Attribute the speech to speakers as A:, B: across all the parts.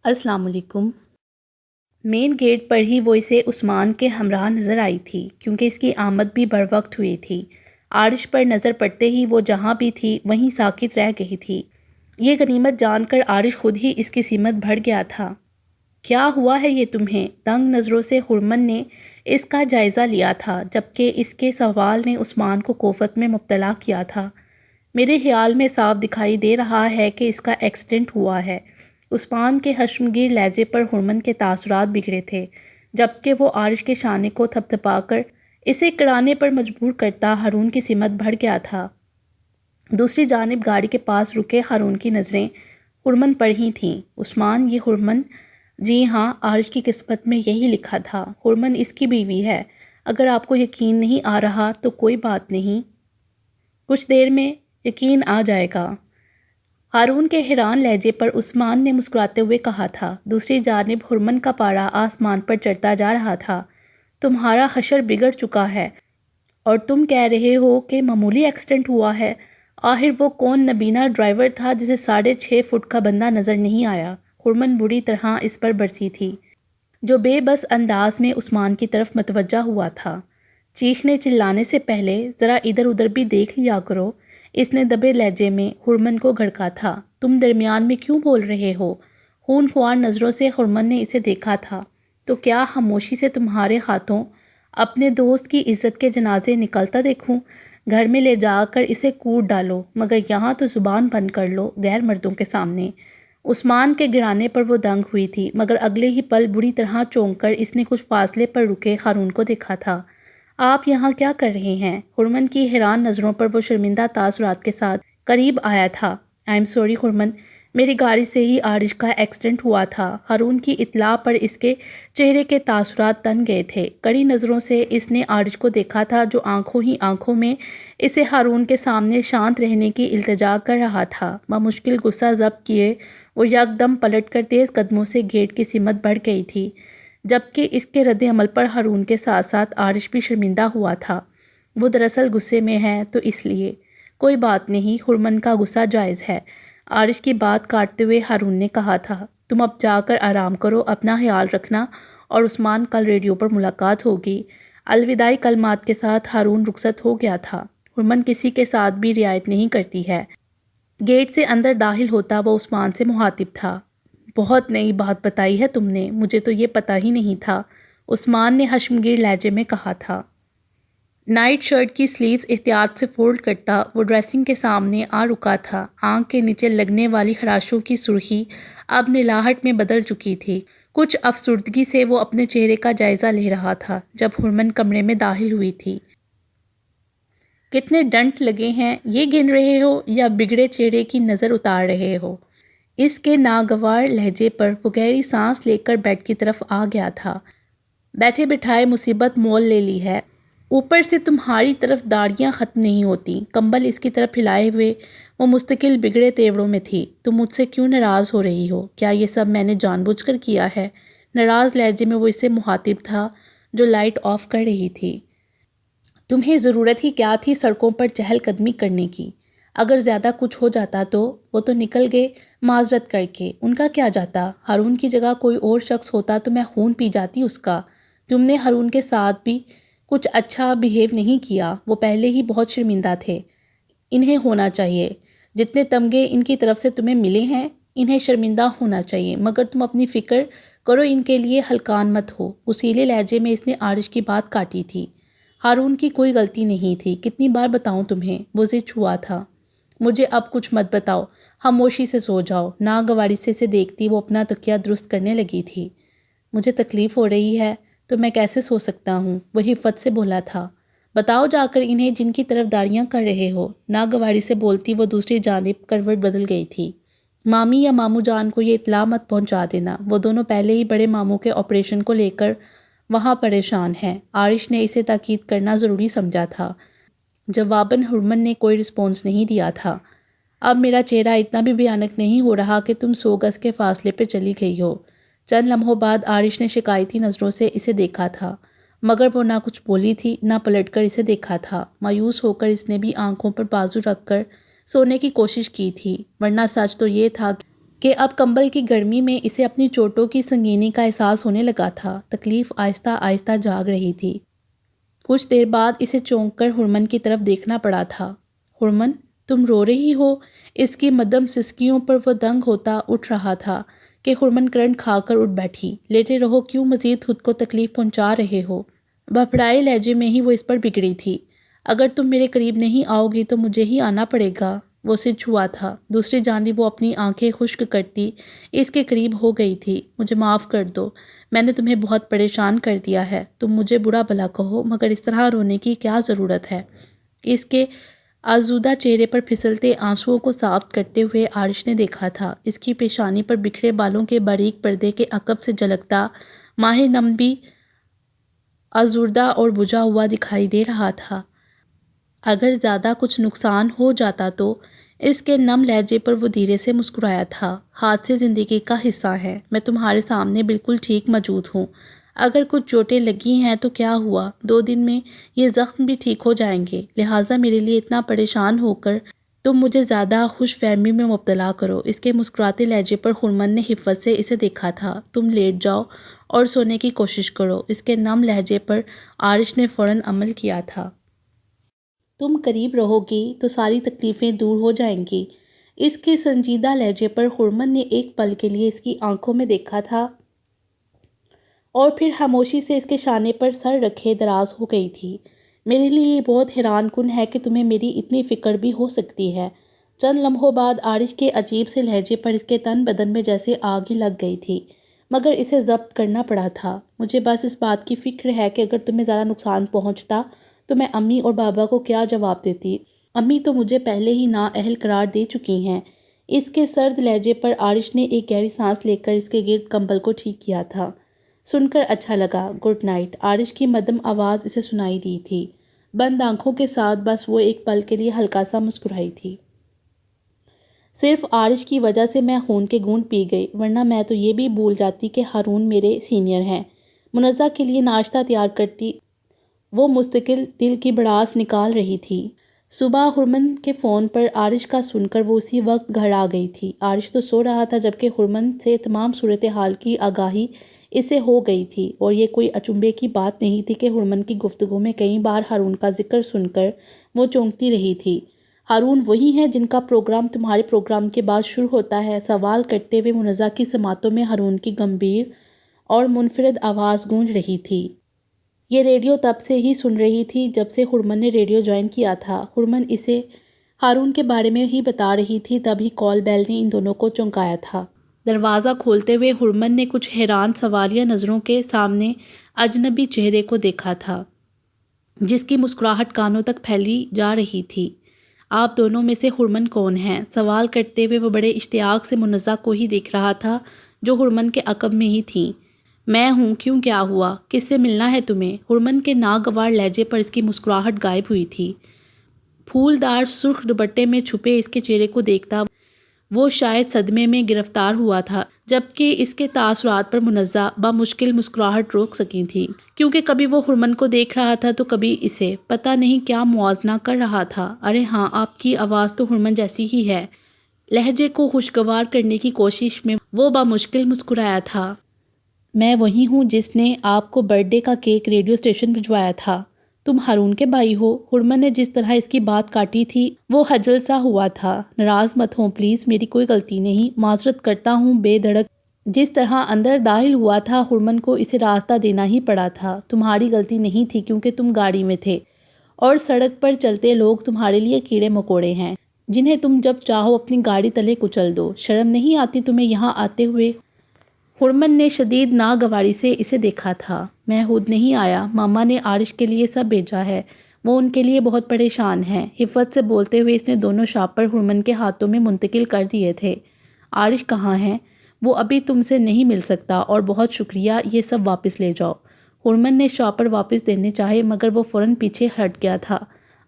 A: السلام علیکم۔ Main gate پر ہی وہ اسے عثمان کے ہمراہ نظر آئی تھی کیونکہ اس کی آمد بھی بر وقت ہوئی تھی۔ عارش پر نظر پڑتے ہی وہ جہاں بھی تھی وہیں ساکت رہ گئی تھی۔ یہ غنیمت جان کر عارش خود ہی اس کی سمت بڑھ گیا تھا۔ کیا ہوا ہے یہ تمہیں؟ تنگ نظروں سے حرمن نے اس کا جائزہ لیا تھا جبکہ اس کے سوال نے عثمان کو کوفت میں مبتلا کیا تھا۔ میرے خیال میں صاف دکھائی دے رہا ہے کہ اس کا ایکسیڈنٹ ہوا ہے۔ عثمان کے حشمگیر لہجے پر حرمن کے تاثرات بگڑے تھے جبکہ وہ عارش کے شانے کو تھپتھپا کر اسے کرانے پر مجبور کرتا ہارون کی سمت بڑھ گیا تھا۔ دوسری جانب گاڑی کے پاس رکے ہارون کی نظریں حرمن پر ہی تھیں۔ عثمان یہ حرمن؟ جی ہاں، عارش کی قسمت میں یہی لکھا تھا۔ حرمن اس کی بیوی ہے۔ اگر آپ کو یقین نہیں آ رہا تو کوئی بات نہیں، کچھ دیر میں یقین آ جائے گا۔ ہارون کے حیران لہجے پر عثمان نے مسکراتے ہوئے کہا تھا۔ دوسری جانب حرمن کا پارا آسمان پر چڑھتا جا رہا تھا۔ تمہارا حشر بگڑ چکا ہے اور تم کہہ رہے ہو کہ معمولی ایکسیڈنٹ ہوا ہے۔ آخر وہ کون نبینا ڈرائیور تھا جسے 6.5 فٹ کا بندہ نظر نہیں آیا؟ حرمن بری طرح اس پر برسی تھی جو بے بس انداز میں عثمان کی طرف متوجہ ہوا تھا۔ چیخنے چلانے سے پہلے ذرا ادھر ادھر بھی دیکھ لیا کرو، اس نے دبے لہجے میں حرمن کو گھڑکا تھا۔ تم درمیان میں کیوں بول رہے ہو؟ خون خوار نظروں سے حرمن نے اسے دیکھا تھا۔ تو کیا خاموشی سے تمہارے ہاتھوں اپنے دوست کی عزت کے جنازے نکلتا دیکھوں؟ گھر میں لے جا کر اسے کوٹ ڈالو، مگر یہاں تو زبان بند کر لو غیر مردوں کے سامنے۔ عثمان کے گرانے پر وہ دنگ ہوئی تھی مگر اگلے ہی پل بری طرح چونک کر اس نے کچھ فاصلے پر رکے ہارون کو دیکھا تھا۔ آپ یہاں کیا کر رہے ہیں؟ حرمن کی حیران نظروں پر وہ شرمندہ تاثرات کے ساتھ قریب آیا تھا۔ آئی ایم سوری حرمن، میری گاڑی سے ہی عارش کا ایکسیڈنٹ ہوا تھا۔ ہارون کی اطلاع پر اس کے چہرے کے تاثرات تن گئے تھے۔ کڑی نظروں سے اس نے عارش کو دیکھا تھا جو آنکھوں ہی آنکھوں میں اسے ہارون کے سامنے شانت رہنے کی التجا کر رہا تھا۔ بمشکل غصہ ضبط کیے وہ یکدم پلٹ کر تیز قدموں سے گیٹ کی سمت بڑھ گئی تھی جبکہ اس کے رد عمل پر ہارون کے ساتھ ساتھ عارش بھی شرمندہ ہوا تھا۔ وہ دراصل غصے میں ہے تو اس لیے۔ کوئی بات نہیں، حرمن کا غصہ جائز ہے، عارش کی بات کاٹتے ہوئے ہارون نے کہا تھا۔ تم اب جا کر آرام کرو، اپنا خیال رکھنا، اور عثمان کل ریڈیو پر ملاقات ہوگی۔ الوداعی کلمات کے ساتھ ہارون رخصت ہو گیا تھا۔ حرمن کسی کے ساتھ بھی رعایت نہیں کرتی ہے۔ گیٹ سے اندر داخل ہوتا وہ عثمان سے مخاطب تھا۔ بہت نئی بات بتائی ہے تم نے، مجھے تو یہ پتہ ہی نہیں تھا، عثمان نے حشمگیر لہجے میں کہا تھا۔ نائٹ شرٹ کی سلیوز احتیاط سے فولڈ کرتا وہ ڈریسنگ کے سامنے آ رکا تھا۔ آنکھ کے نیچے لگنے والی خراشوں کی سرخی اب نلاہٹ میں بدل چکی تھی۔ کچھ افسردگی سے وہ اپنے چہرے کا جائزہ لے رہا تھا جب حرمن کمرے میں داخل ہوئی تھی۔ کتنے ڈنٹ لگے ہیں یہ گن رہے ہو یا بگڑے چہرے کی نظر اتار رہے ہو؟ اس کے ناگوار لہجے پر وہ گہری سانس لے کر بیڈ کی طرف آ گیا تھا۔ بیٹھے بٹھائے مصیبت مول لے لی ہے، اوپر سے تمہاری طرف داڑیاں ختم نہیں ہوتی۔ کمبل اس کی طرف ہلائے ہوئے وہ مستقل بگڑے تیوروں میں تھی۔ تم مجھ سے کیوں ناراض ہو رہی ہو؟ کیا یہ سب میں نے جان بوجھ کر کیا ہے؟ ناراض لہجے میں وہ اس سے مخاطب تھا جو لائٹ آف کر رہی تھی۔ تمہیں ضرورت ہی کیا تھی سڑکوں پر چہل قدمی کرنے کی؟ اگر زیادہ کچھ ہو جاتا تو وہ تو نکل گئے معذرت کر کے، ان کا کیا جاتا؟ ہارون کی جگہ کوئی اور شخص ہوتا تو میں خون پی جاتی اس کا۔ تم نے ہارون کے ساتھ بھی کچھ اچھا بیہیو نہیں کیا، وہ پہلے ہی بہت شرمندہ تھے۔ انہیں ہونا چاہیے، جتنے تمغے ان کی طرف سے تمہیں ملے ہیں انہیں شرمندہ ہونا چاہیے، مگر تم اپنی فکر کرو، ان کے لیے ہلکان مت ہو۔ اصیلے لہجے میں اس نے عارش کی بات کاٹی تھی۔ ہارون کی کوئی غلطی نہیں تھی، کتنی بار بتاؤں تمہیں، وہ ضد ہوا تھا۔ مجھے اب کچھ مت بتاؤ، خاموشی سے سو جاؤ۔ ناگواری سے اسے دیکھتی وہ اپنا تکیہ درست کرنے لگی تھی۔ مجھے تکلیف ہو رہی ہے تو میں کیسے سو سکتا ہوں؟ وہ حفت سے بولا تھا۔ بتاؤ جا کر انہیں جن کی طرف داڑیاں کر رہے ہو۔ ناگواری سے بولتی وہ دوسری جانب کروٹ بدل گئی تھی۔ مامی یا ماموں جان کو یہ اطلاع مت پہنچا دینا، وہ دونوں پہلے ہی بڑے ماموں کے آپریشن کو لے کر وہاں پریشان ہیں۔ عارش نے اسے تاکید کرنا ضروری سمجھا تھا۔ جواباً حرمن نے کوئی رسپانس نہیں دیا تھا۔ اب میرا چہرہ اتنا بھی بھیانک نہیں ہو رہا کہ تم 100 گز کے فاصلے پہ چلی گئی ہو۔ چند لمحوں بعد عارش نے شکایتی نظروں سے اسے دیکھا تھا مگر وہ نہ کچھ بولی تھی نہ پلٹ کر اسے دیکھا تھا۔ مایوس ہو کر اس نے بھی آنکھوں پر بازو رکھ کر سونے کی کوشش کی تھی، ورنہ سچ تو یہ تھا کہ اب کمبل کی گرمی میں اسے اپنی چوٹوں کی سنگینی کا احساس ہونے لگا تھا۔ تکلیف آہستہ آہستہ جاگ رہی تھی۔ کچھ دیر بعد اسے چونک کر ہرمن کی طرف دیکھنا پڑا تھا۔ ہرمن، تم رو رہی ہو؟ اس کی مدھم سسکیوں پر وہ دنگ ہوتا اٹھ رہا تھا کہ ہرمن کرنٹ کھا کر اٹھ بیٹھی۔ لیٹے رہو، کیوں مزید خود کو تکلیف پہنچا رہے ہو؟ بھپڑائے لہجے میں ہی وہ اس پر بگڑی تھی۔ اگر تم میرے قریب نہیں آؤ گی تو مجھے ہی آنا پڑے گا۔ وہ اسے چھوا تھا۔ دوسری جانب وہ اپنی آنکھیں خشک کرتی اس کے قریب ہو گئی تھی۔ مجھے معاف کر دو، میں نے تمہیں بہت پریشان کر دیا ہے۔ تم مجھے برا بھلا کہو، مگر اس طرح رونے کی کیا ضرورت ہے؟ اس کے آزودہ چہرے پر پھسلتے آنسوؤں کو صاف کرتے ہوئے عارش نے دیکھا تھا۔ اس کی پیشانی پر بکھرے بالوں کے باریک پردے کے عقب سے جھلکتا ماہ نم بھی آزردہ اور بجھا ہوا دکھائی دے رہا تھا۔ اگر زیادہ کچھ نقصان ہو جاتا تو؟ اس کے نم لہجے پر وہ دھیرے سے مسکرایا تھا۔ حادثے زندگی کا حصہ ہے، میں تمہارے سامنے بالکل ٹھیک موجود ہوں۔ اگر کچھ چوٹیں لگی ہیں تو کیا ہوا؟ 2 دن میں یہ زخم بھی ٹھیک ہو جائیں گے، لہٰذا میرے لیے اتنا پریشان ہو کر تم مجھے زیادہ خوش فہمی میں مبتلا کرو۔ اس کے مسکراتے لہجے پر ہرمن نے حفت سے اسے دیکھا تھا۔ تم لیٹ جاؤ اور سونے کی کوشش کرو۔ اس کے نم لہجے پر عارش نے فوراً عمل کیا تھا۔ تم قریب رہو گی تو ساری تکلیفیں دور ہو جائیں گی۔ اس کے سنجیدہ لہجے پر ہرمن نے ایک پل کے لیے اس کی آنکھوں میں دیکھا تھا اور پھر خاموشی سے اس کے شانے پر سر رکھے دراز ہو گئی تھی۔ میرے لیے یہ بہت حیران کن ہے کہ تمہیں میری اتنی فکر بھی ہو سکتی ہے۔ چند لمحوں بعد عارش کے عجیب سے لہجے پر اس کے تن بدن میں جیسے آگ ہی لگ گئی تھی، مگر اسے ضبط کرنا پڑا تھا۔ مجھے بس اس بات کی فکر ہے کہ اگر تمہیں زیادہ نقصان پہنچتا تو میں امی اور بابا کو کیا جواب دیتی؟ امی تو مجھے پہلے ہی نااہل قرار دے چکی ہیں۔ اس کے سرد لہجے پر عارش نے ایک گہری سانس لے کر اس کے گرد کمبل کو ٹھیک کیا تھا۔ سن کر اچھا لگا، گڈ نائٹ۔ عارش کی مدھم آواز اسے سنائی دی تھی۔ بند آنکھوں کے ساتھ بس وہ ایک پل کے لیے ہلکا سا مسکرائی تھی۔ صرف عارش کی وجہ سے میں خون کے گھونٹ پی گئی، ورنہ میں تو یہ بھی بھول جاتی کہ ہارون میرے سینئر ہیں۔ منزہ کے لیے ناشتہ تیار کرتی وہ مستقل دل کی بڑاس نکال رہی تھی۔ صبح ہرمن کے فون پر عارش کا سن کر وہ اسی وقت گھر آ گئی تھی۔ عارش تو سو رہا تھا جبکہ ہرمن سے تمام صورتحال کی آگاہی اسے ہو گئی تھی، اور یہ کوئی اچنبھے کی بات نہیں تھی کہ ہرمن کی گفتگو میں کئی بار ہارون کا ذکر سن کر وہ چونکتی رہی تھی۔ ہارون وہی ہیں جن کا پروگرام تمہارے پروگرام کے بعد شروع ہوتا ہے؟ سوال کرتے ہوئے منزہ کی سماعتوں میں ہارون کی گمبھیر اور منفرد آواز گونج رہی تھی۔ یہ ریڈیو تب سے ہی سن رہی تھی جب سے ہرمن نے ریڈیو جوائن کیا تھا۔ ہرمن اسے ہارون کے بارے میں ہی بتا رہی تھی، تبھی کال بیل نے ان دونوں کو چونکایا تھا۔ دروازہ کھولتے ہوئے ہرمن نے کچھ حیران سوالیہ نظروں کے سامنے اجنبی چہرے کو دیکھا تھا جس کی مسکراہٹ کانوں تک پھیلی جا رہی تھی۔ آپ دونوں میں سے ہرمن کون ہیں؟ سوال کرتے ہوئے وہ بڑے اشتیاق سے منزہ کو ہی دیکھ رہا تھا جو ہرمن کے عقب میں ہی تھیں۔ میں ہوں، کیوں، کیا ہوا؟ کس سے ملنا ہے تمہیں؟ ہرمن کے ناگوار لہجے پر اس کی مسکراہٹ غائب ہوئی تھی۔ پھولدار سرخ دوپٹے میں چھپے اس کے چہرے کو دیکھتا وہ شاید صدمے میں گرفتار ہوا تھا، جبکہ اس کے تاثرات پر منزہ بامشکل مسکراہٹ روک سکی تھی، کیونکہ کبھی وہ ہرمن کو دیکھ رہا تھا تو کبھی اسے۔ پتہ نہیں کیا موازنہ کر رہا تھا۔ ارے ہاں، آپ کی آواز تو ہرمن جیسی ہی ہے۔ لہجے کو خوشگوار کرنے کی کوشش میں وہ بامشکل مسکرایا تھا۔ میں وہی ہوں جس نے آپ کو برتھ ڈے کا کیک ریڈیو اسٹیشن بھجوایا تھا۔ تم ہارون کے بھائی ہو؟ ہرمن نے جس طرح اس کی بات کاٹی تھی وہ خجل سا ہوا تھا۔ ناراض مت ہوں پلیز، میری کوئی غلطی نہیں، معذرت کرتا ہوں۔ بے دھڑک جس طرح اندر داخل ہوا تھا ہرمن کو اسے راستہ دینا ہی پڑا تھا۔ تمہاری غلطی نہیں تھی کیونکہ تم گاڑی میں تھے اور سڑک پر چلتے لوگ تمہارے لیے کیڑے مکوڑے ہیں جنہیں تم جب چاہو اپنی گاڑی تلے کچل دو۔ شرم نہیں آتی تمہیں یہاں آتے ہوئے؟ ہرمن نے شدید ناگواری سے اسے دیکھا تھا۔ میں خود نہیں آیا، ماما نے عارش کے لیے سب بھیجا ہے، وہ ان کے لیے بہت پریشان ہیں۔ حفت سے بولتے ہوئے اس نے دونوں شاپر ہرمن کے ہاتھوں میں منتقل کر دیے تھے۔ عارش کہاں ہیں؟ وہ ابھی تم سے نہیں مل سکتا، اور بہت شکریہ، یہ سب واپس لے جاؤ۔ ہرمن نے شاپر واپس دینے چاہے مگر وہ فوراً پیچھے ہٹ گیا تھا۔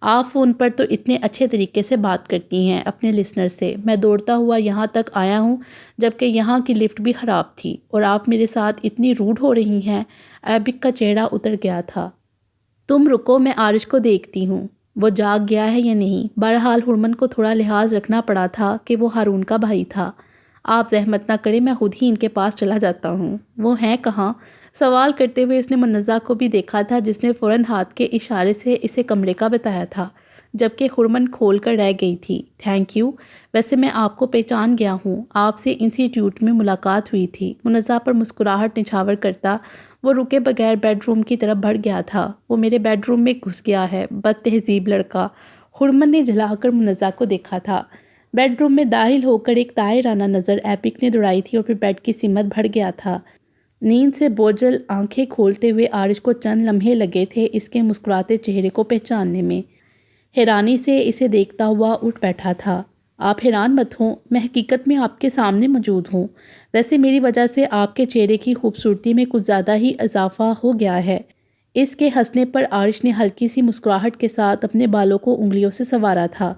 A: آپ فون پر تو اتنے اچھے طریقے سے بات کرتی ہیں اپنے لسنر سے۔ میں دوڑتا ہوا یہاں تک آیا ہوں جبکہ یہاں کی لفٹ بھی خراب تھی، اور آپ میرے ساتھ اتنی روڈ ہو رہی ہیں۔ ایبک کا چہرہ اتر گیا تھا۔ تم رکو، میں عارش کو دیکھتی ہوں وہ جاگ گیا ہے یا نہیں۔ بہرحال ہرمن کو تھوڑا لحاظ رکھنا پڑا تھا کہ وہ ہارون کا بھائی تھا۔ آپ زحمت نہ کریں، میں خود ہی ان کے پاس چلا جاتا ہوں۔ وہ ہیں کہاں؟ سوال کرتے ہوئے اس نے منزہ کو بھی دیکھا تھا، جس نے فوراً ہاتھ کے اشارے سے اسے کمرے کا بتایا تھا، جبکہ خرمن کھول کر رہ گئی تھی۔ تھینک یو، ویسے میں آپ کو پہچان گیا ہوں، آپ سے انسٹی ٹیوٹ میں ملاقات ہوئی تھی۔ منزہ پر مسکراہٹ نچھاور کرتا وہ رکے بغیر بیڈ روم کی طرف بڑھ گیا تھا۔ وہ میرے بیڈ روم میں گھس گیا ہے، بد تہذیب لڑکا۔ خرمن نے جھلا کر منزہ کو دیکھا تھا۔ بیڈ روم میں داخل ہو کر ایک طاہرانہ نظر ایپک نے دوڑائی تھی اور پھر بیڈ کی سمت بڑھ گیا تھا۔ نیند سے بوجھل آنکھیں کھولتے ہوئے عارش کو چند لمحے لگے تھے اس کے مسکراتے چہرے کو پہچاننے میں۔ حیرانی سے اسے دیکھتا ہوا اٹھ بیٹھا تھا۔ آپ حیران مت ہوں، میں حقیقت میں آپ کے سامنے موجود ہوں۔ ویسے میری وجہ سے آپ کے چہرے کی خوبصورتی میں کچھ زیادہ ہی اضافہ ہو گیا ہے۔ اس کے ہنسنے پر عارش نے ہلکی سی مسکراہٹ کے ساتھ اپنے بالوں کو انگلیوں سے سنوارا تھا۔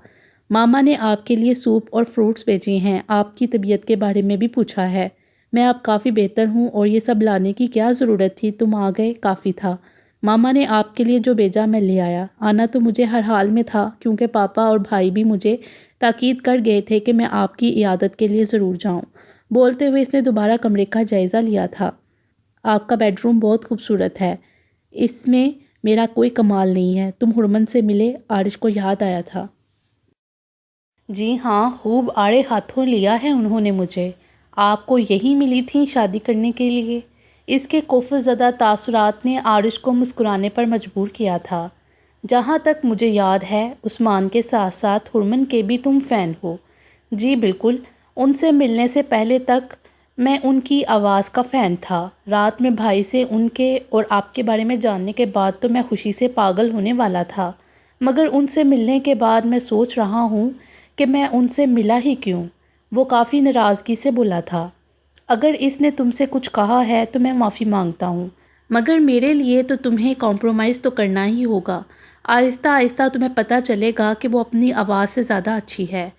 A: ماما نے آپ کے لیے سوپ اور فروٹس بھیجے ہیں، آپ کی طبیعت کے بارے میں بھی پوچھا ہے۔ میں اب کافی بہتر ہوں اور یہ سب لانے کی کیا ضرورت تھی، تم آ گئے کافی تھا۔ ماما نے آپ کے لیے جو بھیجا میں لے آیا۔ آنا تو مجھے ہر حال میں تھا، کیونکہ پاپا اور بھائی بھی مجھے تاکید کر گئے تھے کہ میں آپ کی عیادت کے لیے ضرور جاؤں۔ بولتے ہوئے اس نے دوبارہ کمرے کا جائزہ لیا تھا۔ آپ کا بیڈ روم بہت خوبصورت ہے، اس میں میرا کوئی کمال نہیں ہے۔ تم خرمن سے ملے؟ عارش کو یاد آیا تھا۔ جی ہاں، خوب آڑے ہاتھوں لیا ہے انہوں نے مجھے۔ آپ کو یہی ملی تھیں شادی کرنے کے لیے؟ اس کے خوف زدہ تاثرات نے عارش کو مسکرانے پر مجبور کیا تھا۔ جہاں تک مجھے یاد ہے، عثمان کے ساتھ ساتھ خرمن کے بھی تم فین ہو؟ جی بالکل، ان سے ملنے سے پہلے تک میں ان کی آواز کا فین تھا۔ رات میں بھائی سے ان کے اور آپ کے بارے میں جاننے کے بعد تو میں خوشی سے پاگل ہونے والا تھا، مگر ان سے ملنے کے بعد میں سوچ رہا ہوں کہ میں ان سے ملا ہی کیوں۔ وہ کافی ناراضگی سے بولا تھا۔ اگر اس نے تم سے کچھ کہا ہے تو میں معافی مانگتا ہوں، مگر میرے لیے تو تمہیں کمپرومائز تو کرنا ہی ہوگا۔ آہستہ آہستہ تمہیں پتہ چلے گا کہ وہ اپنی آواز سے زیادہ اچھی ہے۔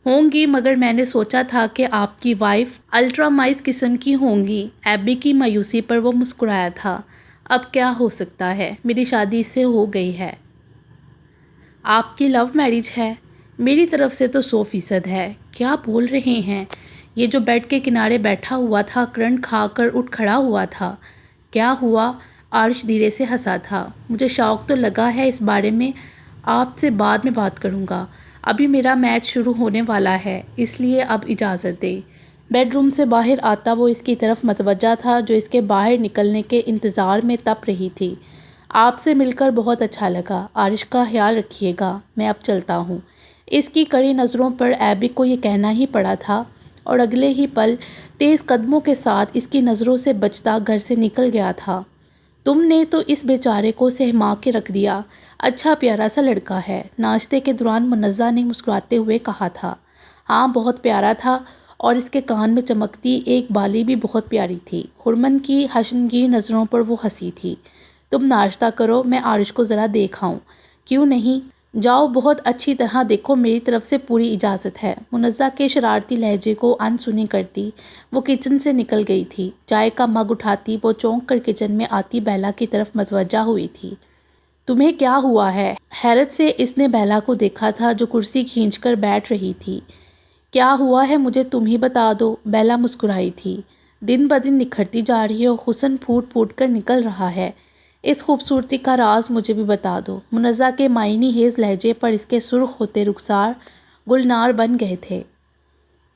A: ہوں گی، مگر میں نے سوچا تھا کہ آپ کی وائف الٹرا مائز قسم کی ہوں گی۔ ایبی کی مایوسی پر وہ مسکرایا تھا۔ اب کیا ہو سکتا ہے، میری شادی اس سے ہو گئی ہے۔ آپ کی لو میرج ہے؟ میری طرف سے تو 100% ہے۔ کیا بول رہے ہیں؟ یہ جو بیڈ کے کنارے بیٹھا ہوا تھا کرنٹ کھا کر اٹھ کھڑا ہوا تھا۔ کیا ہوا؟ عارش دھیرے سے ہنسا تھا۔ مجھے شوق تو لگا ہے، اس بارے میں آپ سے بعد میں بات کروں گا۔ ابھی میرا میچ شروع ہونے والا ہے، اس لیے اب اجازت دیں۔ بیڈ روم سے باہر آتا وہ اس کی طرف متوجہ تھا، جو اس کے باہر نکلنے کے انتظار میں تپ رہی تھی۔ آپ سے مل کر بہت اچھا لگا، عارش کا خیال رکھیے گا، میں اب چلتا ہوں۔ اس کی کڑی نظروں پر ایبک کو یہ کہنا ہی پڑا تھا، اور اگلے ہی پل تیز قدموں کے ساتھ اس کی نظروں سے بچتا گھر سے نکل گیا تھا۔ تم نے تو اس بیچارے کو سہما کے رکھ دیا، اچھا پیارا سا لڑکا ہے، ناشتے کے دوران منزہ نے مسکراتے ہوئے کہا تھا۔ ہاں بہت پیارا تھا، اور اس کے کان میں چمکتی ایک بالی بھی بہت پیاری تھی۔ خرمن کی حشمگین نظروں پر وہ ہنسی تھی۔ تم ناشتہ کرو، میں عارش کو ذرا دیکھ آؤں۔ کیوں نہیں، جاؤ، بہت اچھی طرح دیکھو، میری طرف سے پوری اجازت ہے۔ منزہ کے شرارتی لہجے کو انسنی کرتی وہ کچن سے نکل گئی تھی۔ چائے کا مگ اٹھاتی وہ چونک کر کچن میں آتی بیلا کی طرف متوجہ ہوئی تھی۔ تمہیں کیا ہوا ہے؟ حیرت سے اس نے بیلا کو دیکھا تھا، جو کرسی کھینچ کر بیٹھ رہی تھی۔ کیا ہوا ہے مجھے تم ہی بتا دو، بیلا مسکرائی تھی۔ دن بدن نکھرتی جا رہی ہو، حسن پھوٹ پھوٹ کر نکل رہا ہے، اس خوبصورتی کا راز مجھے بھی بتا دو۔ منزہ کے معنی خیز لہجے پر اس کے سرخ ہوتے رخسار گلنار بن گئے تھے۔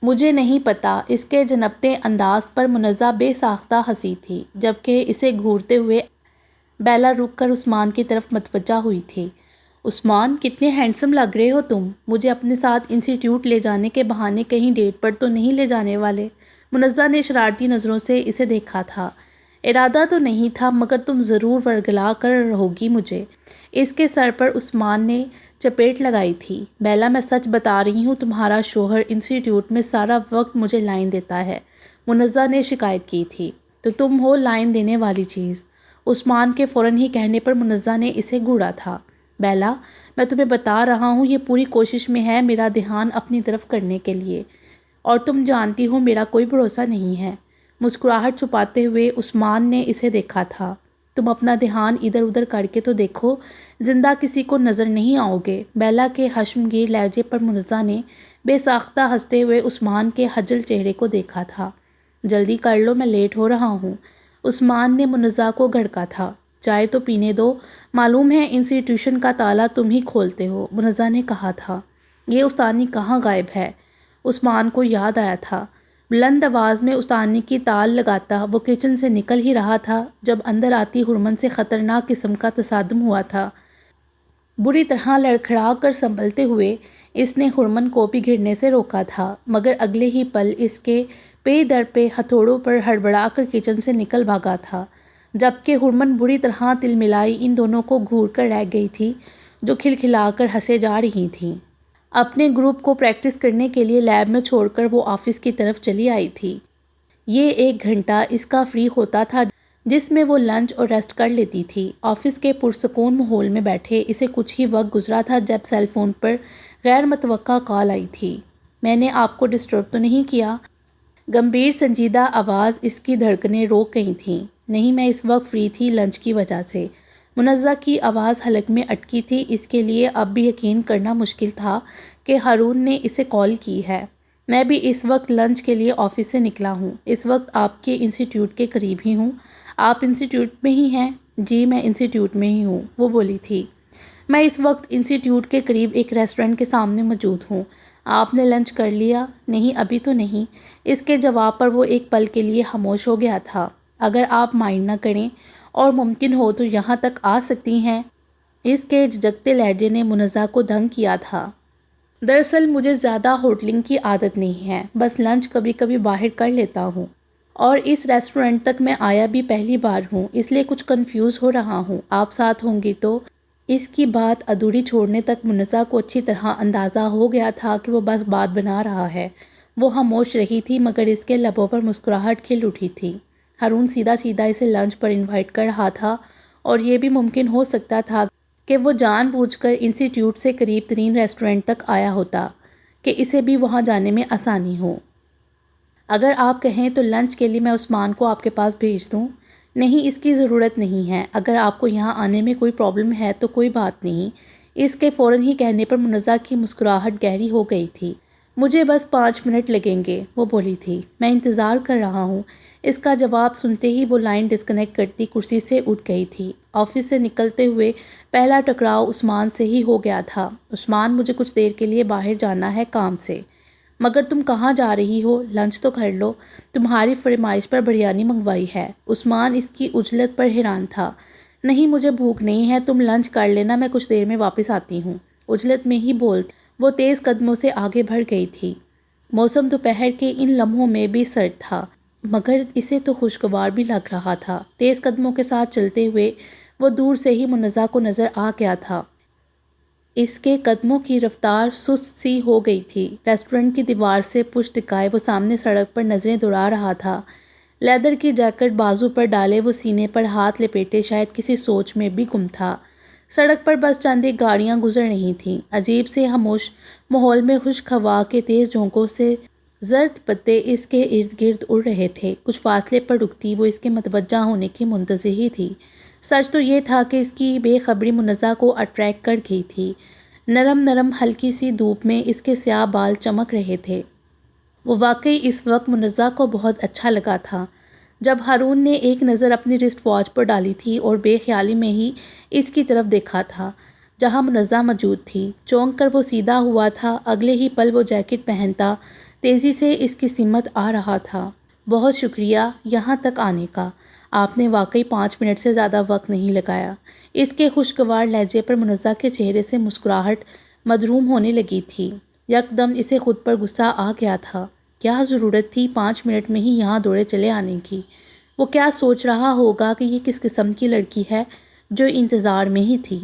A: مجھے نہیں پتا، اس کے جنبتے انداز پر منزہ بے ساختہ ہنسی تھی، جبکہ اسے گھورتے ہوئے بیلا رک کر عثمان کی طرف متوجہ ہوئی تھی۔ عثمان، کتنے ہینڈسم لگ رہے ہو تم، مجھے اپنے ساتھ انسٹی ٹیوٹ لے جانے کے بہانے کہیں ڈیٹ پر تو نہیں لے جانے والے؟ منزہ نے شرارتی نظروں سے اسے دیکھا تھا۔ ارادہ تو نہیں تھا، مگر تم ضرور ورگلا کر رہو گی مجھے۔ اس کے سر پر عثمان نے چپیٹ لگائی تھی۔ بیلا، میں سچ بتا رہی ہوں، تمہارا شوہر انسٹی ٹیوٹ میں سارا وقت مجھے لائن دیتا ہے، منزہ نے شکایت کی تھی۔ تو تم ہو لائن دینے والی چیز۔ عثمان کے فوراً ہی کہنے پر منزہ نے اسے گھوڑا تھا۔ بیلا، میں تمہیں بتا رہا ہوں، یہ پوری کوشش میں ہے میرا دھیان اپنی طرف کرنے کے لیے، اور تم جانتی ہو میرا کوئی بھروسہ نہیں ہے۔ مسکراہٹ چھپاتے ہوئے عثمان نے اسے دیکھا تھا۔ تم اپنا دھیان ادھر ادھر کر کے تو دیکھو، زندہ کسی کو نظر نہیں آؤ گے۔ بیلا کے حشمگیر لہجے پر منزہ نے بے ساختہ ہنستے ہوئے عثمان کے خجل چہرے کو دیکھا تھا۔ جلدی کر لو، میں لیٹ ہو رہا ہوں۔ عثمان نے منزہ کو گھڑکا تھا۔ چائے تو پینے دو، معلوم ہے انسٹیٹیوشن کا تالا تم ہی کھولتے ہو، منزہ نے کہا تھا۔ یہ استانی کہاں غائب ہے؟ عثمان کو یاد آیا تھا۔ بلند آواز میں استانی کی تال لگاتا وہ کچن سے نکل ہی رہا تھا جب اندر آتی ہرمن سے خطرناک قسم کا تصادم ہوا تھا۔ بری طرح لڑکھڑا کر سنبھلتے ہوئے اس نے ہرمن کو بھی گرنے سے روکا تھا، مگر اگلے ہی پل اس کے پے در پہ ہتھوڑوں پر ہڑبڑا کر کچن سے نکل بھاگا تھا، جبکہ ہرمن بری طرح تلملائی ان دونوں کو گھور کر رہ گئی تھی جو کھلکھلا کر ہنسے جا رہی تھیں۔ اپنے گروپ کو پریکٹس کرنے کے لیے لیب میں چھوڑ کر وہ آفس کی طرف چلی آئی تھی۔ یہ 1 گھنٹہ اس کا فری ہوتا تھا جس میں وہ لنچ اور ریسٹ کر لیتی تھی۔ آفس کے پرسکون ماحول میں بیٹھے اسے کچھ ہی وقت گزرا تھا جب سیل فون پر غیر متوقع کال آئی تھی۔ میں نے آپ کو ڈسٹرب تو نہیں کیا؟ گمبھیر سنجیدہ آواز اس کی دھڑکنیں روک گئی تھیں۔ نہیں، میں اس وقت فری تھی لنچ کی وجہ سے۔ منزہ کی آواز حلق میں اٹکی تھی۔ اس کے لیے اب بھی یقین کرنا مشکل تھا کہ ہارون نے اسے کال کی ہے۔ میں بھی اس وقت لنچ کے لیے آفس سے نکلا ہوں۔ اس وقت آپ کے انسٹیٹیوٹ کے قریب ہی ہوں۔ آپ انسٹیٹیوٹ میں ہی ہیں؟ جی، میں انسٹیٹیوٹ میں ہی ہوں، وہ بولی تھی۔ میں اس وقت انسٹیٹیوٹ کے قریب ایک ریسٹورنٹ کے سامنے موجود ہوں۔ آپ نے لنچ کر لیا؟ نہیں، ابھی تو نہیں۔ اس کے جواب پر وہ ایک پل کے لیے خاموش ہو گیا تھا۔ اگر آپ مائنڈ نہ کریں اور ممکن ہو تو یہاں تک آ سکتی ہیں؟ اس کے جھجکتے لہجے نے منزہ کو دنگ کیا تھا۔ دراصل مجھے زیادہ ہوٹلنگ کی عادت نہیں ہے، بس لنچ کبھی کبھی باہر کر لیتا ہوں، اور اس ریسٹورنٹ تک میں آیا بھی پہلی بار ہوں، اس لیے کچھ کنفیوز ہو رہا ہوں۔ آپ ساتھ ہوں گی تو؟ اس کی بات ادھوری چھوڑنے تک منزہ کو اچھی طرح اندازہ ہو گیا تھا کہ وہ بس بات بنا رہا ہے۔ وہ خاموش رہی تھی مگر اس کے لبوں پر مسکراہٹ کھل اٹھی تھی۔ ہارون سیدھا سیدھا اسے لنچ پر انوائٹ کر رہا تھا، اور یہ بھی ممکن ہو سکتا تھا کہ وہ جان بوجھ کر انسٹیٹیوٹ سے قریب ترین ریسٹورنٹ تک آیا ہوتا کہ اسے بھی وہاں جانے میں آسانی ہو۔ اگر آپ کہیں تو لنچ کے لیے میں عثمان کو آپ کے پاس بھیج دوں؟ نہیں، اس کی ضرورت نہیں ہے۔ اگر آپ کو یہاں آنے میں کوئی پرابلم ہے تو کوئی بات نہیں۔ اس کے فوراً ہی کہنے پر منزہ کی مسکراہٹ گہری ہو گئی تھی۔ مجھے بس 5 منٹ لگیں گے، وہ بولی تھی۔ میں انتظار کر رہا ہوں۔ اس کا جواب سنتے ہی وہ لائن ڈسکنیکٹ کرتی کرسی سے اٹھ گئی تھی۔ آفس سے نکلتے ہوئے پہلا ٹکراؤ عثمان سے ہی ہو گیا تھا۔ عثمان، مجھے کچھ دیر کے لیے باہر جانا ہے کام سے۔ مگر تم کہاں جا رہی ہو؟ لنچ تو کر لو، تمہاری فرمائش پر بریانی منگوائی ہے۔ عثمان اس کی عجلت پر حیران تھا۔ نہیں، مجھے بھوک نہیں ہے، تم لنچ کر لینا، میں کچھ دیر میں واپس آتی ہوں۔ عجلت میں ہی بولتی وہ تیز قدموں سے آگے بڑھ گئی تھی۔ موسم دوپہر کے ان لمحوں میں بھی سرد تھا، مگر اسے تو خوشگوار بھی لگ رہا تھا۔ تیز قدموں کے ساتھ چلتے ہوئے وہ دور سے ہی منزہ کو نظر آ گیا تھا۔ اس کے قدموں کی رفتار سست سی ہو گئی تھی۔ ریسٹورنٹ کی دیوار سے پشت ٹکائے وہ سامنے سڑک پر نظریں دوڑا رہا تھا۔ لیدر کی جیکٹ بازو پر ڈالے وہ سینے پر ہاتھ لپیٹے شاید کسی سوچ میں بھی گم تھا۔ سڑک پر بس چند ایک گاڑیاں گزر رہی تھیں۔ عجیب سے خاموش ماحول میں خشک ہوا کے تیز جھونکوں سے زرد پتے اس کے ارد گرد اڑ رہے تھے۔ کچھ فاصلے پر رکتی وہ اس کے متوجہ ہونے کی منتظر ہی تھی۔ سچ تو یہ تھا کہ اس کی بے خبری منزہ کو اٹریکٹ کر گئی تھی۔ نرم نرم ہلکی سی دھوپ میں اس کے سیاہ بال چمک رہے تھے۔ وہ واقعی اس وقت منزہ کو بہت اچھا لگا تھا۔ جب ہارون نے ایک نظر اپنی رسٹ واچ پر ڈالی تھی اور بے خیالی میں ہی اس کی طرف دیکھا تھا جہاں منزہ موجود تھی، چونک کر وہ سیدھا ہوا تھا۔ اگلے ہی پل وہ جیکٹ پہنتا تیزی سے اس کی سمت آ رہا تھا۔ بہت شکریہ یہاں تک آنے کا، آپ نے واقعی 5 منٹ سے زیادہ وقت نہیں لگایا۔ اس کے خوشگوار لہجے پر منزہ کے چہرے سے مسکراہٹ مدھروم ہونے لگی تھی۔ یکدم اسے خود پر غصہ آ گیا تھا۔ کیا ضرورت تھی 5 منٹ میں ہی یہاں دوڑے چلے آنے کی؟ وہ کیا سوچ رہا ہوگا کہ یہ کس قسم کی لڑکی ہے جو انتظار میں ہی تھی؟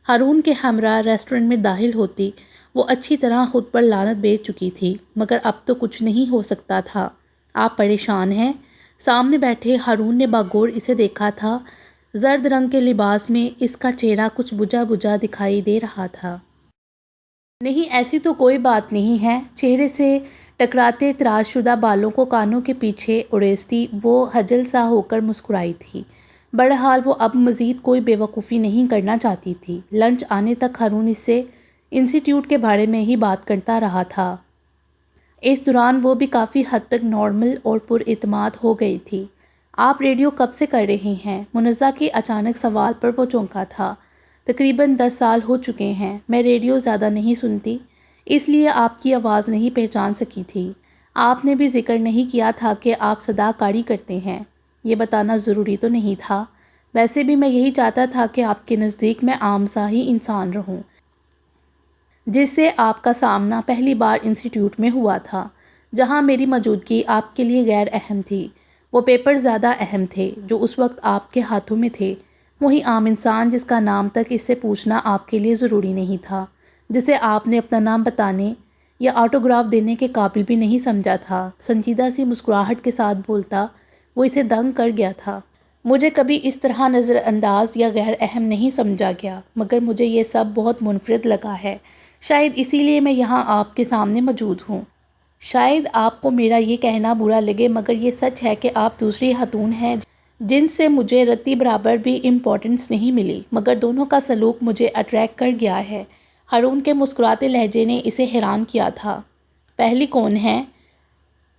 A: ہارون کے ہمراہ ریسٹورنٹ میں داخل ہوتی وہ اچھی طرح خود پر لعنت بیچ چکی تھی، مگر اب تو کچھ نہیں ہو سکتا تھا۔ آپ پریشان ہیں؟ سامنے بیٹھے ہارون نے باغور اسے دیکھا تھا۔ زرد رنگ کے لباس میں اس کا چہرہ کچھ بجھا بجھا دکھائی دے رہا تھا۔ نہیں، ایسی تو کوئی بات نہیں ہے۔ چہرے سے ٹکراتے تراش شدہ بالوں کو کانوں کے پیچھے اڑیستی وہ خجل سا ہو کر مسکرائی تھی۔ بہرحال وہ اب مزید کوئی بے وقوفی نہیں کرنا چاہتی تھی۔ لنچ آنے تک ہارون اس سے انسٹیٹیوٹ کے بارے میں ہی بات کرتا رہا تھا۔ اس دوران وہ بھی کافی حد تک نارمل اور پر اعتماد ہو گئی تھی۔ آپ ریڈیو کب سے کر رہی ہیں؟ منزہ کے اچانک سوال پر وہ چونکا تھا۔ تقریباً 10 سال ہو چکے ہیں۔ میں ریڈیو زیادہ نہیں سنتی، اس لیے آپ کی آواز نہیں پہچان سکی تھی۔ آپ نے بھی ذکر نہیں کیا تھا کہ آپ صدا کاری کرتے ہیں۔ یہ بتانا ضروری تو نہیں تھا۔ ویسے بھی میں یہی چاہتا تھا کہ آپ کے نزدیک میں عام سا ہی انسان رہوں، جس سے آپ کا سامنا پہلی بار انسٹیٹیوٹ میں ہوا تھا، جہاں میری موجودگی آپ کے لیے غیر اہم تھی۔ وہ پیپر زیادہ اہم تھے جو اس وقت آپ کے ہاتھوں میں تھے۔ وہی عام انسان جس کا نام تک اس سے پوچھنا آپ کے لیے ضروری نہیں تھا، جسے آپ نے اپنا نام بتانے یا آٹوگراف دینے کے قابل بھی نہیں سمجھا تھا، سنجیدہ سی مسکراہٹ کے ساتھ بولتا، وہ اسے دنگ کر گیا تھا۔ مجھے کبھی اس طرح نظر انداز یا غیر اہم نہیں سمجھا گیا، مگر مجھے یہ سب بہت منفرد لگا ہے۔ شاید اسی لیے میں یہاں آپ کے سامنے موجود ہوں۔ شاید آپ کو میرا یہ کہنا برا لگے، مگر یہ سچ ہے کہ آپ دوسری خاتون ہیں جن سے مجھے رتی برابر بھی امپورٹنس نہیں ملی، مگر دونوں کا سلوک مجھے اٹریکٹ کر گیا ہے۔ ہارون کے مسکراتے لہجے نے اسے حیران کیا تھا۔ پہلی کون ہے؟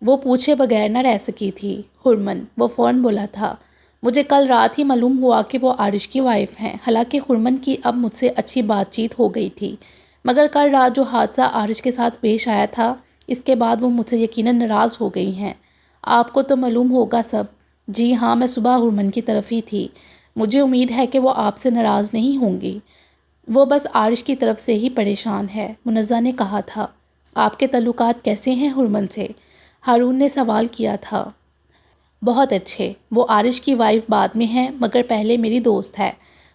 A: وہ پوچھے بغیر نہ رہ سکی تھی۔ حرمن، وہ فوراً بولا تھا۔ مجھے کل رات ہی معلوم ہوا کہ وہ عارش کی وائف ہیں۔ حالانکہ حرمن کی اب مجھ سے اچھی بات چیت ہو گئی تھی، مگر کل رات جو حادثہ عارش کے ساتھ پیش آیا تھا، اس کے بعد وہ مجھ سے یقیناً ناراض ہو گئی ہیں۔ آپ کو تو معلوم ہوگا سب۔ جی ہاں، میں صبح حرمن کی طرف ہی تھی۔ مجھے امید ہے کہ وہ آپ سے ناراض نہیں ہوں گی۔ وہ بس عارش کی طرف سے ہی پریشان ہے، منزہ نے کہا تھا۔ آپ کے تعلقات کیسے ہیں حرمن سے؟ ہارون نے سوال کیا تھا۔ بہت اچھے۔ وہ عارش کی وائف بعد میں ہے، مگر پہلے میری دوست ہے۔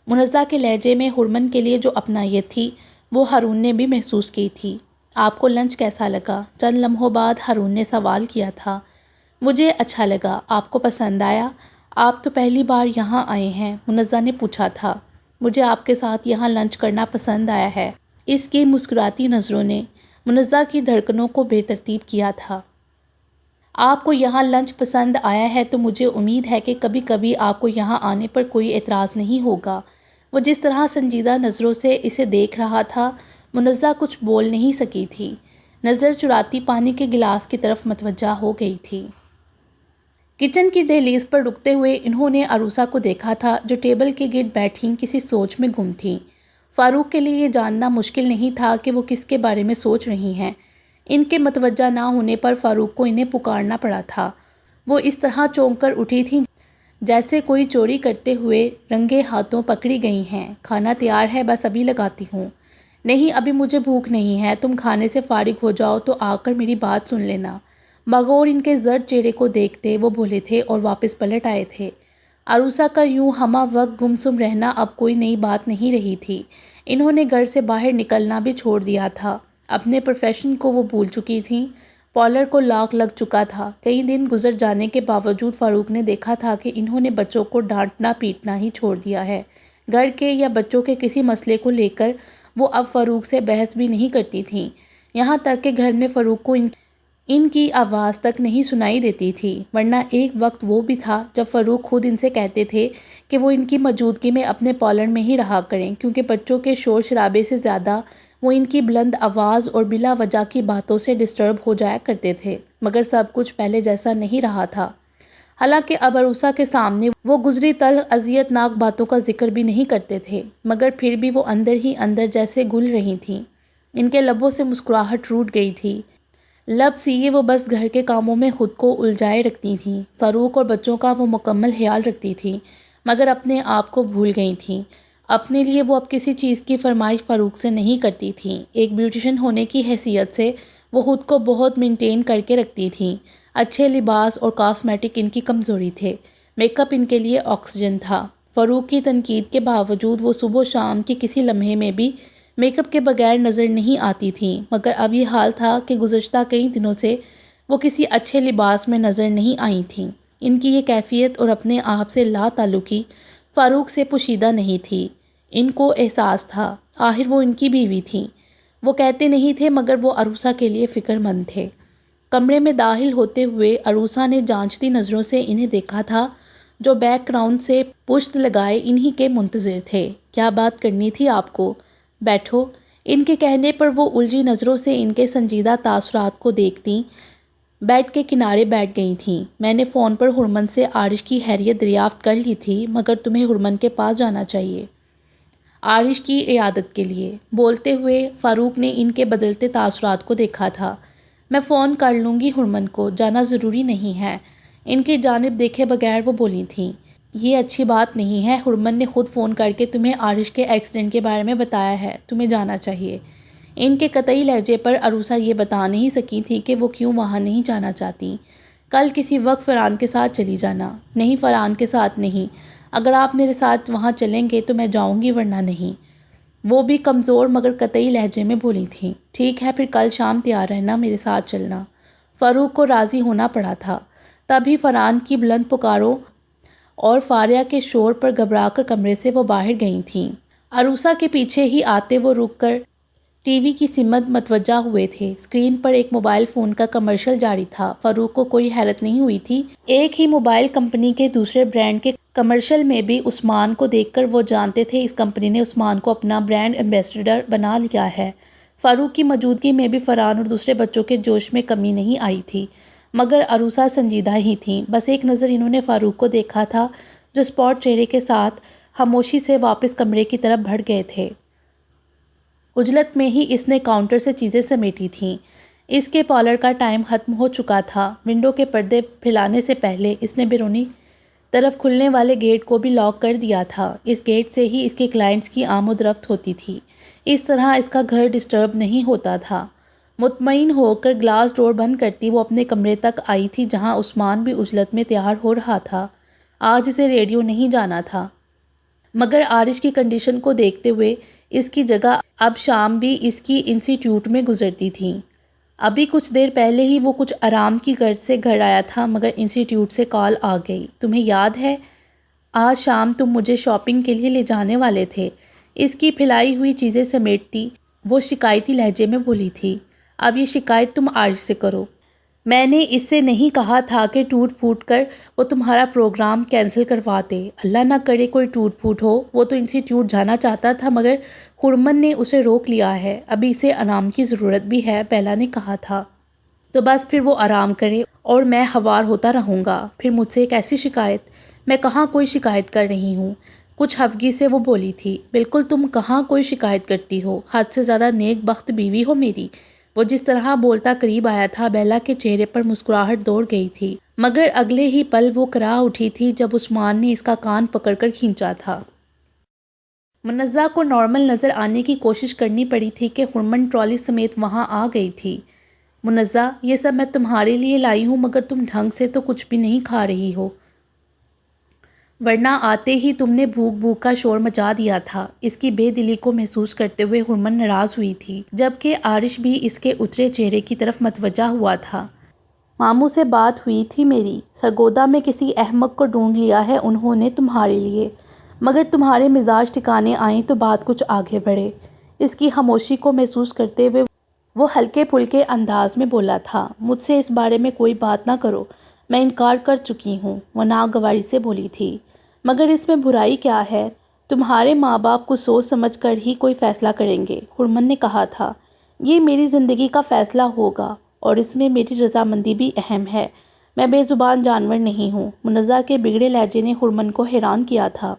A: منزہ کے لہجے میں حرمن کے لیے جو اپنائیت تھی، وہ ہارون نے بھی محسوس کی تھی۔ آپ کو لنچ کیسا لگا؟ چند لمحوں بعد ہارون نے سوال کیا تھا۔ مجھے اچھا لگا۔ آپ کو پسند آیا؟ آپ تو پہلی بار یہاں آئے ہیں، منزہ نے پوچھا تھا۔ مجھے آپ کے ساتھ یہاں لنچ کرنا پسند آیا ہے۔ اس کی مسکراتی نظروں نے منزہ کی دھڑکنوں کو بے ترتیب کیا تھا۔ آپ کو یہاں لنچ پسند آیا ہے تو مجھے امید ہے کہ کبھی کبھی آپ کو یہاں آنے پر کوئی اعتراض نہیں ہوگا۔ وہ جس طرح سنجیدہ نظروں سے اسے دیکھ رہا تھا، منزہ کچھ بول نہیں سکی تھی۔ نظر چراتی پانی کے گلاس کی طرف متوجہ ہو گئی تھی۔ کچن کی دہلیز پر رکتے ہوئے انہوں نے عروسہ کو دیکھا تھا، جو ٹیبل کے گرد بیٹھی کسی سوچ میں گم تھی۔ فاروق کے لیے یہ جاننا مشکل نہیں تھا کہ وہ کس کے بارے میں سوچ رہی ہیں۔ ان کے متوجہ نہ ہونے پر فاروق کو انہیں پکارنا پڑا تھا۔ وہ اس طرح چونک کر اٹھی تھیں جیسے کوئی چوری کرتے ہوئے رنگے ہاتھوں پکڑی گئی ہیں۔ کھانا تیار ہے، بس ابھی لگاتی ہوں۔ نہیں، ابھی مجھے بھوک نہیں ہے۔ تم کھانے سے فارغ ہو جاؤ تو آ کر میری بات سن لینا۔ مغرور ان کے زرد چہرے کو دیکھتے وہ بولے تھے اور واپس پلٹ آئے تھے۔ عروسہ کا یوں ہمہ وقت گمسم رہنا اب کوئی نئی بات نہیں رہی تھی۔ انہوں نے گھر سے باہر نکلنا بھی چھوڑ دیا تھا۔ اپنے پروفیشن کو وہ بھول چکی تھیں۔ پارلر کو لاک لگ چکا تھا۔ کئی دن گزر جانے کے باوجود فاروق نے دیکھا تھا کہ انہوں نے بچوں کو ڈانٹنا پیٹنا ہی چھوڑ دیا ہے۔ گھر کے یا بچوں کے کسی مسئلے کو لے کر وہ اب فاروق سے بحث بھی نہیں کرتی تھیں، یہاں تک کہ گھر میں فاروق کو ان کی آواز تک نہیں سنائی دیتی تھی، ورنہ ایک وقت وہ بھی تھا جب فاروق خود ان سے کہتے تھے کہ وہ ان کی موجودگی میں اپنے پارلر میں ہی رہا کریں، کیونکہ بچوں کے شور شرابے سے زیادہ وہ ان کی بلند آواز اور بلا وجہ کی باتوں سے ڈسٹرب ہو جایا کرتے تھے۔ مگر سب کچھ پہلے جیسا نہیں رہا تھا۔ حالانکہ اب عروسہ کے سامنے وہ گزری تلخ اذیت ناک باتوں کا ذکر بھی نہیں کرتے تھے، مگر پھر بھی وہ اندر ہی اندر جیسے گل رہی تھیں۔ ان کے لبوں سے مسکراہٹ ٹوٹ گئی تھی۔ لب سیے وہ بس گھر کے کاموں میں خود کو الجھائے رکھتی تھیں۔ فاروق اور بچوں کا وہ مکمل خیال رکھتی تھیں، مگر اپنے آپ کو بھول گئی تھیں۔ اپنے لیے وہ اب کسی چیز کی فرمائش فاروق سے نہیں کرتی تھیں۔ ایک بیوٹیشین ہونے کی حیثیت سے وہ خود کو بہت مینٹین کر کے رکھتی تھیں۔ اچھے لباس اور کاسمیٹک ان کی کمزوری تھے، میک اپ ان کے لیے آکسیجن تھا۔ فاروق کی تنقید کے باوجود وہ صبح و شام کی کسی لمحے میں بھی میک اپ کے بغیر نظر نہیں آتی تھیں، مگر اب یہ حال تھا کہ گزشتہ کئی دنوں سے وہ کسی اچھے لباس میں نظر نہیں آئی تھیں۔ ان کی یہ کیفیت اور اپنے آپ سے لا تعلقی فاروق سے پوشیدہ نہیں تھی۔ ان کو احساس تھا، آخر وہ ان کی بیوی تھیں۔ وہ کہتے نہیں تھے، مگر وہ عروسہ کے لیے فکر مند تھے۔ کمرے میں داخل ہوتے ہوئے عروسہ نے جانچتی نظروں سے انہیں دیکھا تھا، جو بیک گراؤنڈ سے پشت لگائے انہی کے منتظر تھے۔ کیا بات کرنی تھی آپ کو؟ بیٹھو۔ ان کے کہنے پر وہ الجھی نظروں سے ان کے سنجیدہ تاثرات کو دیکھتی بیڈ کے کنارے بیٹھ گئی تھیں۔ میں نے فون پر ہرمن سے عارش کی خیریت دریافت کر لی تھی، مگر تمہیں ہرمن کے پاس جانا چاہیے عارش کی عیادت کے لیے۔ بولتے ہوئے فاروق نے ان کے بدلتے تاثرات کو دیکھا تھا۔ میں فون کر لوں گی ہرمن کو، جانا ضروری نہیں ہے۔ ان کی جانب دیکھے بغیر وہ بولی تھیں۔ یہ اچھی بات نہیں ہے، ہرمن نے خود فون کر کے تمہیں عارش کے ایکسیڈنٹ کے بارے میں بتایا ہے، تمہیں جانا چاہیے۔ ان کے قطعی لہجے پر عروسہ یہ بتا نہیں سکی تھی کہ وہ کیوں وہاں نہیں جانا چاہتی۔ کل کسی وقت فرحان کے ساتھ چلی جانا۔ نہیں، فرحان کے ساتھ نہیں، اگر آپ میرے ساتھ وہاں چلیں گے تو میں جاؤں گی، ورنہ نہیں، وہ بھی کمزور مگر قطعی لہجے میں بولی تھیں۔ ٹھیک ہے، پھر کل شام تیار رہنا، میرے ساتھ چلنا۔ فاروق کو راضی ہونا پڑا تھا۔ تبھی فرحان کی بلند پکاروں اور فاریہ کے شور پر گھبرا کر کمرے سے وہ باہر گئی تھیں۔ عروسہ کے پیچھے ہی آتے وہ رک کر ٹی وی کی سمت متوجہ ہوئے تھے۔ اسکرین پر ایک موبائل فون کا کمرشل جاری تھا۔ فاروق کو کوئی حیرت نہیں ہوئی تھی۔ ایک ہی موبائل کمپنی کے دوسرے برانڈ کے کمرشل میں بھی عثمان کو دیکھ کر وہ جانتے تھے اس کمپنی نے عثمان کو اپنا برانڈ ایمبیسڈر بنا لیا ہے۔ فاروق کی موجودگی میں بھی فرحان اور دوسرے بچوں کے جوش میں کمی نہیں آئی تھی، مگر عروسہ سنجیدہ ہی تھیں۔ بس ایک نظر انہوں نے فاروق کو دیکھا تھا جو اسپاٹ چہرے کے ساتھ خاموشی سے واپس کمرے کی طرف بڑھ گئے تھے۔ عجلت میں ہی اس نے کاؤنٹر سے چیزیں سمیٹی تھیں۔ اس کے پارلر کا ٹائم ختم ہو چکا تھا۔ ونڈو کے پردے پھیلانے سے پہلے اس نے بیرونی طرف کھلنے والے گیٹ کو بھی لاک کر دیا تھا۔ اس گیٹ سے ہی اس کے کلائنٹس کی آمد و رفت ہوتی تھی۔ اس طرح اس کا گھر ڈسٹرب نہیں ہوتا تھا۔ مطمئن ہو کر گلاس ڈور بند کرتی وہ اپنے کمرے تک آئی تھی جہاں عثمان بھی عجلت میں تیار ہو رہا تھا۔ آج اسے ریڈیو نہیں جانا تھا، مگر عارش کی کنڈیشن کو دیکھتے ہوئے اس کی جگہ اب شام بھی اس کی انسٹیٹیوٹ میں گزرتی تھی۔ ابھی کچھ دیر پہلے ہی وہ کچھ آرام کی غرض سے گھر آیا تھا، مگر انسٹیٹیوٹ سے کال آ گئی۔ تمہیں یاد ہے آج شام تم مجھے شاپنگ کے لیے لے جانے والے تھے؟ اس کی پھیلائی ہوئی چیزیں سمیٹتی وہ شکایتی لہجے میں بولی تھی۔ اب یہ شکایت تم عارش سے کرو۔ میں نے اس سے نہیں کہا تھا کہ ٹوٹ پھوٹ کر وہ تمہارا پروگرام کینسل کروا دے۔ اللہ نہ کرے کوئی ٹوٹ پھوٹ ہو۔ وہ تو انسٹیٹیوٹ جانا چاہتا تھا، مگر ہرمن نے اسے روک لیا ہے۔ ابھی اسے آرام کی ضرورت بھی ہے، بیلا نے کہا تھا۔ تو بس پھر وہ آرام کرے اور میں خوار ہوتا رہوں گا۔ پھر مجھ سے کیسی شکایت؟ میں کہاں کوئی شکایت کر رہی ہوں، کچھ خفگی سے وہ بولی تھی۔ بالکل تم کہاں کوئی شکایت کرتی ہو، حد سے زیادہ نیک بخت بیوی ہو میری۔ وہ جس طرح بولتا قریب آیا تھا، بیلا کے چہرے پر مسکراہٹ دوڑ گئی تھی، مگر اگلے ہی پل وہ کرا اٹھی تھی جب عثمان نے اس کا کان پکڑ کر کھینچا تھا۔ منزہ کو نارمل نظر آنے کی کوشش کرنی پڑی تھی کہ ہرمن ٹرالی سمیت وہاں آ گئی تھی۔ منزہ، یہ سب میں تمہارے لیے لائی ہوں، مگر تم ڈھنگ سے تو کچھ بھی نہیں کھا رہی ہو، ورنہ آتے ہی تم نے بھوک بھوک کا شور مچا دیا تھا۔ اس کی بے دلی کو محسوس کرتے ہوئے ہرمن ناراض ہوئی تھی، جبکہ عارش بھی اس کے اترے چہرے کی طرف متوجہ ہوا تھا۔ ماموں سے بات ہوئی تھی میری، سرگودا میں کسی احمق کو ڈھونڈ لیا ہے انہوں نے تمہارے لیے، مگر تمہارے مزاج ٹھکانے آئیں تو بات کچھ آگے بڑھے۔ اس کی خاموشی کو محسوس کرتے ہوئے وہ ہلکے پھلکے انداز میں بولا تھا، مجھ سے اس بارے میں کوئی بات نہ کرو، میں انکار کر چکی ہوں۔ وہ ناگواری سے بولی تھی، مگر اس میں برائی کیا ہے؟ تمہارے ماں باپ کو سوچ سمجھ کر ہی کوئی فیصلہ کریں گے، ہرمن نے کہا تھا۔ یہ میری زندگی کا فیصلہ ہوگا اور اس میں میری رضامندی بھی اہم ہے۔ میں بے زبان جانور نہیں ہوں۔ منزہ کے بگڑے لہجے نے ہرمن کو حیران کیا تھا۔